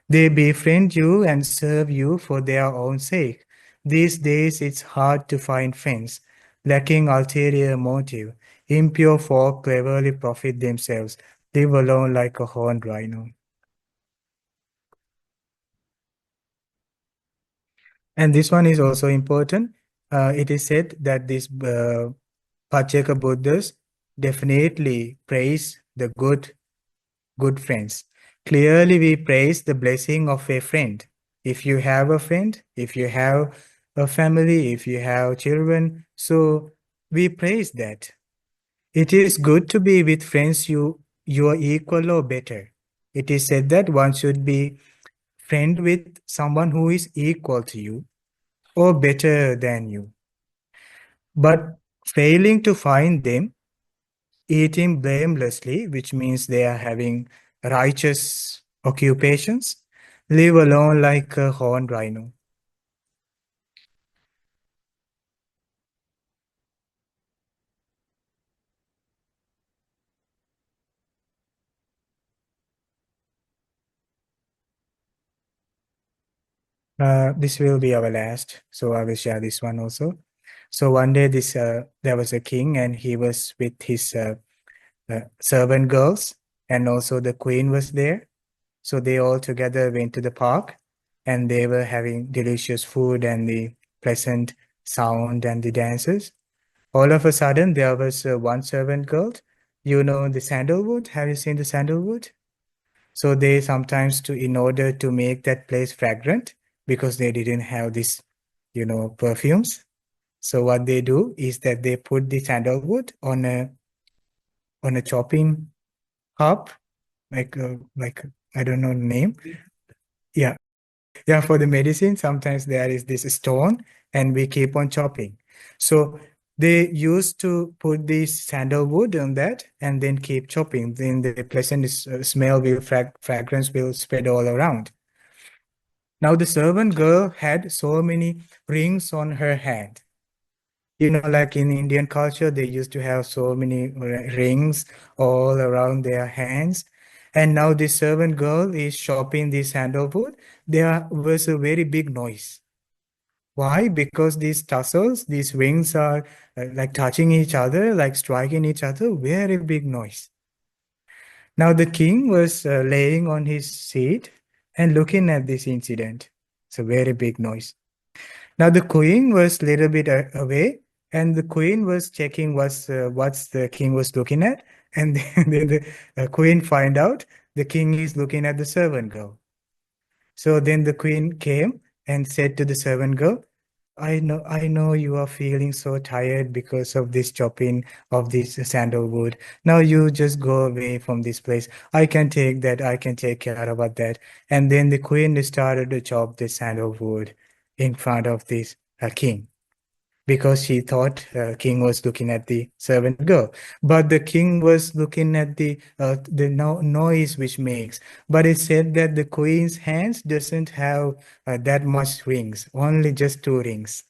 They befriend you and serve you for their own sake. These days it's hard to find friends, lacking ulterior motive. Impure folk cleverly profit themselves, live alone like a horned rhino. And this one is also important. It is said that these Pacheka Buddhas definitely praise the good friends. Clearly, we praise the blessing of a friend. If you have a friend, if you have a family, if you have children, so we praise that. It is good to be with friends you are equal or better. It is said that one should be friend with someone who is equal to you or better than you. But failing to find them, eating blamelessly, which means they are having righteous occupations, live alone like a horned rhino. This will be our last, so I will share this one also. So one day, there was a king, and he was with his servant girls, and also the queen was there. So they all together went to the park, and they were having delicious food and the pleasant sound and the dances. All of a sudden, there was one servant girl. You know the sandalwood? Have you seen the sandalwood? So they sometimes in order to make that place fragrant, because they didn't have this, perfumes. So what they do is that they put the sandalwood on a chopping cup, like I don't know the name. Yeah, yeah. For the medicine, sometimes there is this stone, and we keep on chopping. So they used to put this sandalwood on that and then keep chopping. Then the pleasant smell fragrance will spread all around. Now the servant girl had so many rings on her hand. Like in Indian culture, they used to have so many rings all around their hands. And now the servant girl is chopping the sandalwood. There was a very big noise. Why? Because these tassels, these rings are like touching each other, like striking each other, very big noise. Now the king was laying on his seat and looking at this incident. It's a very big noise. Now the queen was a little bit away, and the queen was checking what's the king was looking at, and then the queen find out the king is looking at the servant girl. So then the queen came and said to the servant girl, I know you are feeling so tired because of this chopping of this sandalwood. Now you just go away from this place. I can take that. I can take care about that. And then the queen started to chop the sandalwood in front of this king, because she thought king was looking at the servant girl, but the king was looking at the noise which makes. But it said that the queen's hands doesn't have that much rings, only just 2 rings.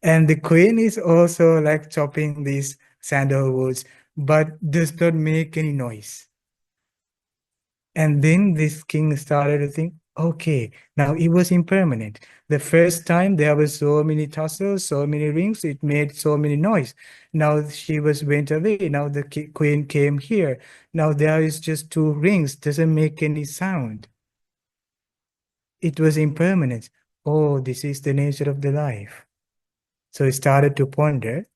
And the queen is also like chopping these sandalwoods, but does not make any noise. And then this king started to think, okay, now it was impermanent. The first time there were so many tassels, so many rings, it made so many noise. Now she went away. Now the queen came here. Now there is just 2 rings, doesn't make any sound. It was impermanent. Oh, this is the nature of the life. So he started to ponder.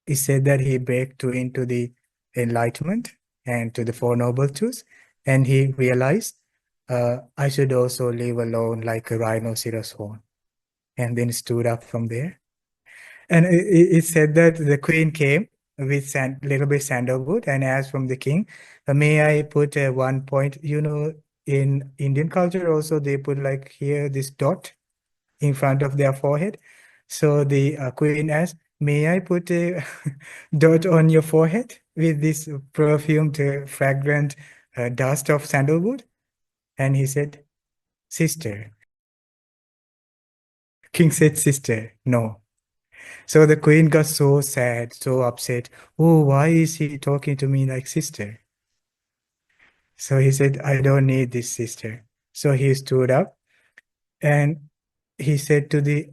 He said that he break into the enlightenment and to the Four Noble Truths, and he realized I should also live alone like a rhinoceros horn, and then stood up from there. And it said that the queen came with little bit sandalwood and asked from the king, may I put 1 point? You know, in Indian culture also they put like here this dot in front of their forehead. So the queen asked, may I put a dot on your forehead with this perfumed, fragrant dust of sandalwood? And he said, sister. King said, sister, no. So the queen got so sad, so upset. Oh, why is he talking to me like sister? So he said, I don't need this sister. So he stood up and he said to the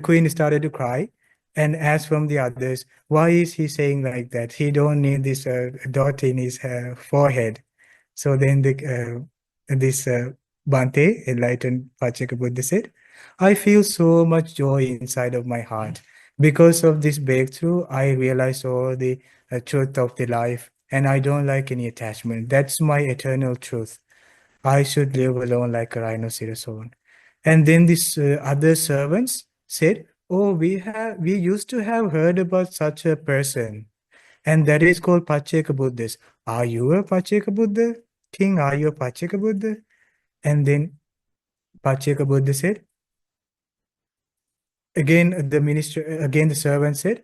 queen started to cry and asked from the others, why is he saying like that? He don't need this dot in his forehead. So then this Bhante, enlightened Pacheka Buddha, said, I feel so much joy inside of my heart. Because of this breakthrough, I realized all the truth of the life, and I don't like any attachment. That's my eternal truth. I should live alone like a rhinoceros horn. And then these other servants said, oh, we used to have heard about such a person, and that is called Pacheka Buddhas. Are you a Pacheka Buddha? King, are you a Pacheka Buddha? And then Pacheka Buddha said, again the servant said,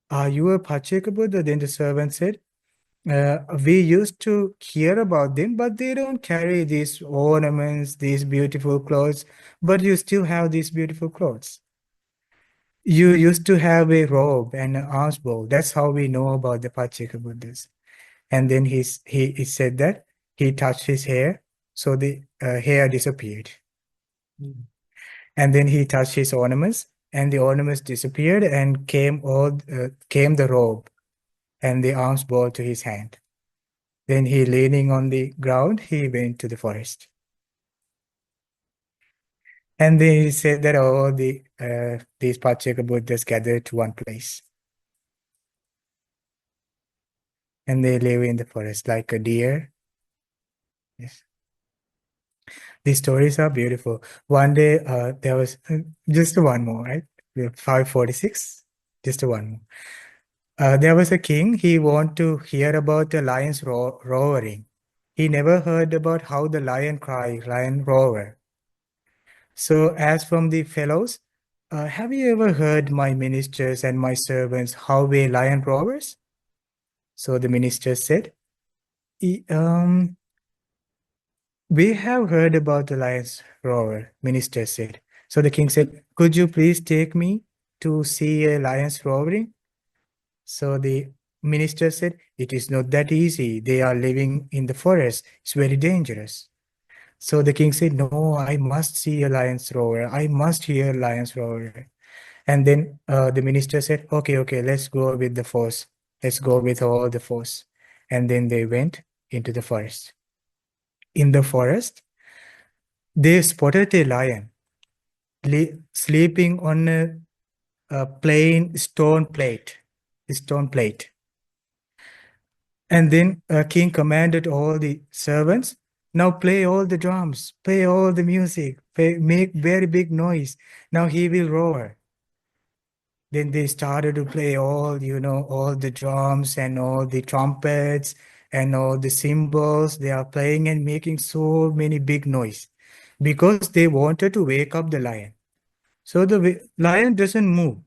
are you a Pacheka Buddha? Then the servant said, we used to hear about them, but they don't carry these ornaments, these beautiful clothes, but you still have these beautiful clothes. You used to have a robe and an alms bowl. That's how we know about the Pacheka Buddhas. And then he said that he touched his hair, so the hair disappeared. And then he touched his ornaments, and the ornaments disappeared, and came the robe and the alms bowl to his hand. Then he, leaning on the ground, he went to the forest. And then he said that all these Pacheka Buddhas gathered to one place. And they live in the forest like a deer. Yes. These stories are beautiful. One day, there was just one more, right? We have 546, just one more. There was a king. He wanted to hear about the lion's roaring. He never heard about how the lion cries, lion roar. So as from the fellows, have you ever heard my ministers and my servants how a lion roars? So the minister said, we have heard about the lion's roar, minister said. So the king said, could you please take me to see a lion's roaring? So the minister said, it is not that easy. They are living in the forest. It's very dangerous. So the king said, no, I must see a lion's roar. I must hear a lion's roar. And then the minister said, okay, let's go with the force. Let's go with all the force. And then they went into the forest. In the forest, they spotted a lion sleeping on a plain stone plate. And then king commanded all the servants, now play all the drums, play all the music, make very big noise. Now he will roar. Then they started to play all the drums and all the trumpets and all the cymbals. They are playing and making so many big noise. because they wanted to wake up the lion. So the lion doesn't move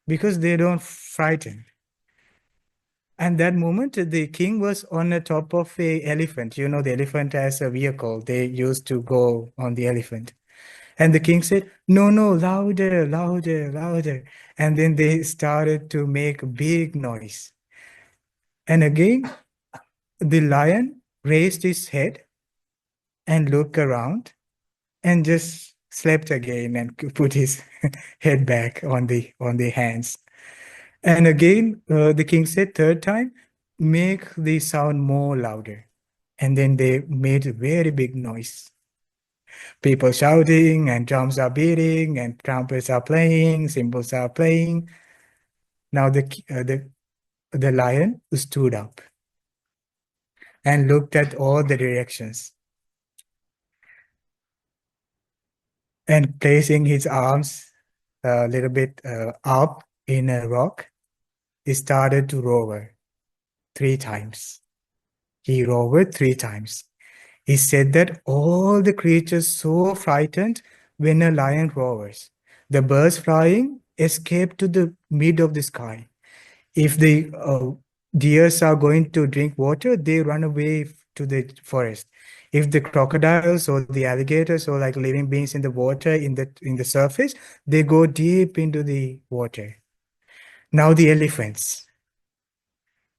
because they don't frighten. And that moment, the king was on the top of a elephant. You know, the elephant has a vehicle. They used to go on the elephant. And the king said, no, no, louder, louder, louder. And then they started to make a big noise. And again, the lion raised his head and looked around and just slept again and put his head back on the hands. And again, the king said, third time, make the sound more louder. And then they made a very big noise. People shouting and drums are beating and trumpets are playing, cymbals are playing. Now the lion stood up and looked at all the directions. And placing his arms a little bit up in a rock, he started to roar 3 times. He roared 3 times. He said that all the creatures so frightened when a lion roars. The birds flying escape to the mid of the sky. If the deers are going to drink water, they run away to the forest. If the crocodiles or the alligators or like living beings in the water in the surface, they go deep into the water. Now the elephants.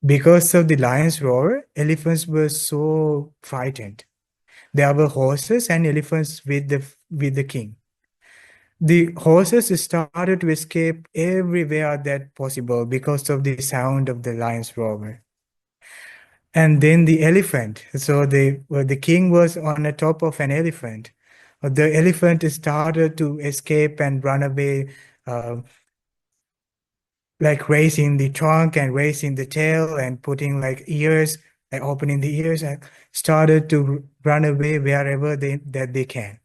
Because of the lion's roar, elephants were so frightened. There were horses and elephants with the king. The horses started to escape everywhere that possible because of the sound of the lion's roar. And then the elephant. So the king was on the top of an elephant. The elephant started to escape and run away, like raising the trunk and raising the tail and putting like ears, like opening the ears, and started to run away wherever that they can,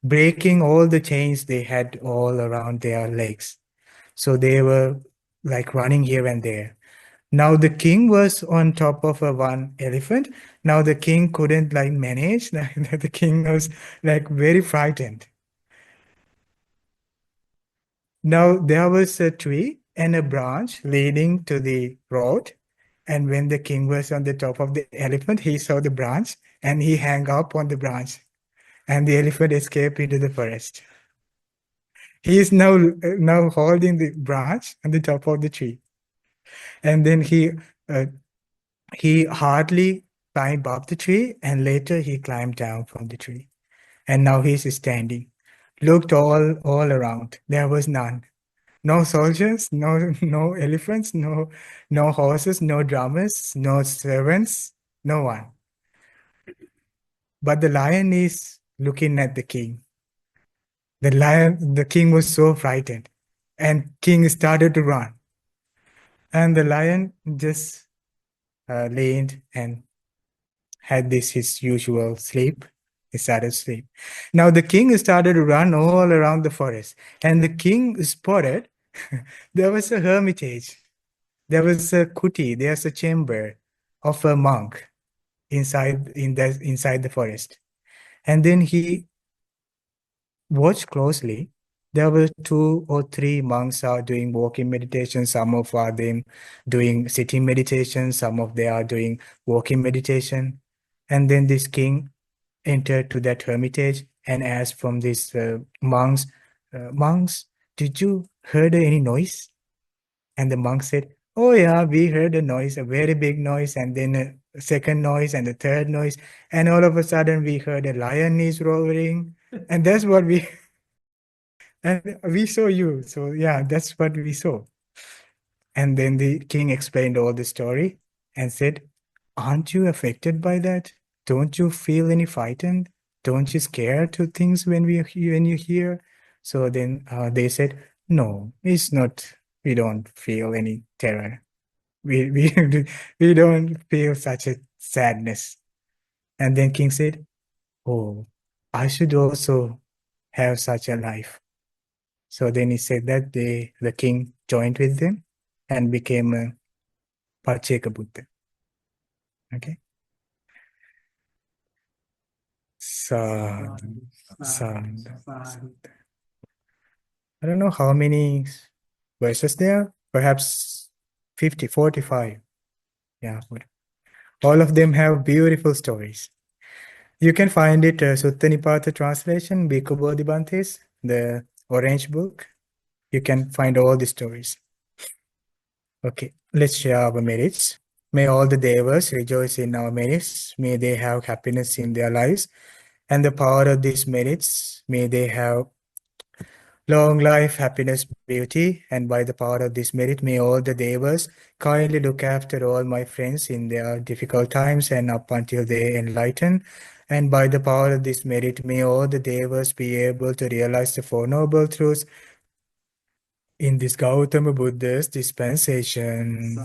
breaking all the chains they had all around their legs. So they were like running here and there. Now the king was on top of one elephant. Now the king couldn't like manage. The king was like very frightened. Now there was a tree and a branch leading to the road. And when the king was on the top of the elephant, he saw the branch and he hung up on the branch. And the elephant escaped into the forest. He is now holding the branch on the top of the tree. And then he hardly climbed up the tree, and later he climbed down from the tree. And now he's standing. Looked all around. There was none. No soldiers, no elephants, no horses, no drummers, no servants, no one. But the lion is looking at the king. The king was so frightened, and king started to run. And the lion just leaned and had his usual sleep. He started to sleep. Now the king started to run all around the forest, and the king spotted there was a hermitage. There was a kuti. There's a chamber of a monk inside the forest. And then he watched closely. There were 2 or 3 monks are doing walking meditation. Some of them doing sitting meditation. Some of them are doing walking meditation. And then this king entered to that hermitage and asked from these monks, monks, did you heard any noise? And the monk said, oh yeah, we heard a noise, a very big noise, and then a second noise and a third noise. And all of a sudden we heard a lion is roaring. And that's what and we saw you. So yeah, that's what we saw. And then the king explained all the story and said, aren't you affected by that? Don't you feel any frightened? Don't you scare to things when you hear? So then they said, no, it's not. We don't feel any terror. We don't feel such a sadness. And then king said, oh, I should also have such a life. So then he said that the king joined with them and became a Pacheka Buddha. Okay. Sadhu, sadhu, sadhu. I don't know how many verses there, perhaps 50, 45. Yeah, all of them have beautiful stories. You can find it, Sutta Nipata translation, Bhikkhu Bodhibhantes, the orange book. You can find all the stories. Okay, let's share our merits. May all the devas rejoice in our merits. May they have happiness in their lives. And the power of these merits, may they have long life, happiness, beauty. And by the power of this merit, may all the devas kindly look after all my friends in their difficult times and up until they enlighten. And by the power of this merit, may all the devas be able to realize the Four Noble Truths in this Gautama Buddha's dispensation.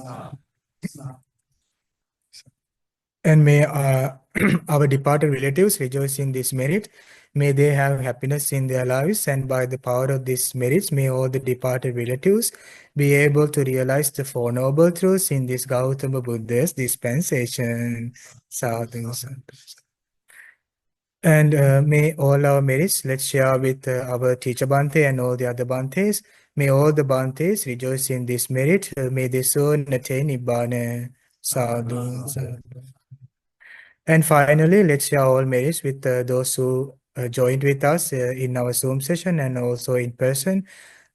And may our departed relatives rejoice in this merit. May they have happiness in their lives, and by the power of this merits, may all the departed relatives be able to realize the Four Noble Truths in this Gautama Buddha's dispensation. Sadhu, sadhu. And may all our merits, let's share with our teacher Bhante and all the other Bhantes. May all the Bhantes rejoice in this merit. May they soon attain Nibbana. Sadhu, sadhu. And finally, let's share all merits with those who joined with us in our Zoom session and also in person.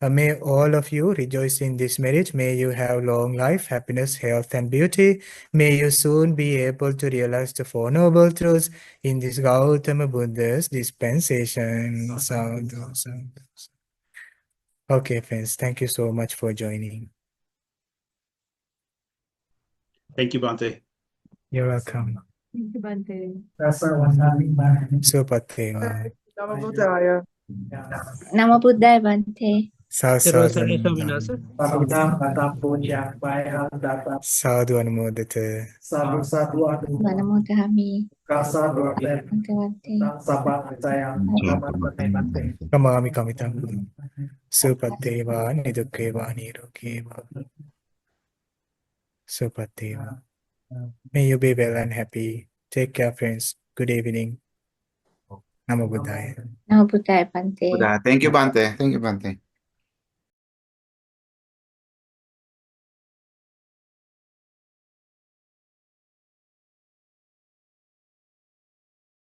May all of you rejoice in this merit. May you have long life, happiness, health, and beauty. May you soon be able to realize the Four Noble Truths in this Gautama Buddha's dispensation. Sadhu, sadhu. Okay, friends, thank you so much for joining. Thank you, Bhante. You're welcome. Thank you, Bhante. Supateva. Namo Buddhaya Bhante. Sadhu anumodata. Namo Dhammi. Bhante Bhante. Kamami kamitam. Supateva nidukeva nirokeva. Supateva. May you be well and happy. Take care, friends. Good evening. Namo Buddhaya. Namo Buddhaya Bhante. Buddha. Thank you, Bante. Thank you, Bante.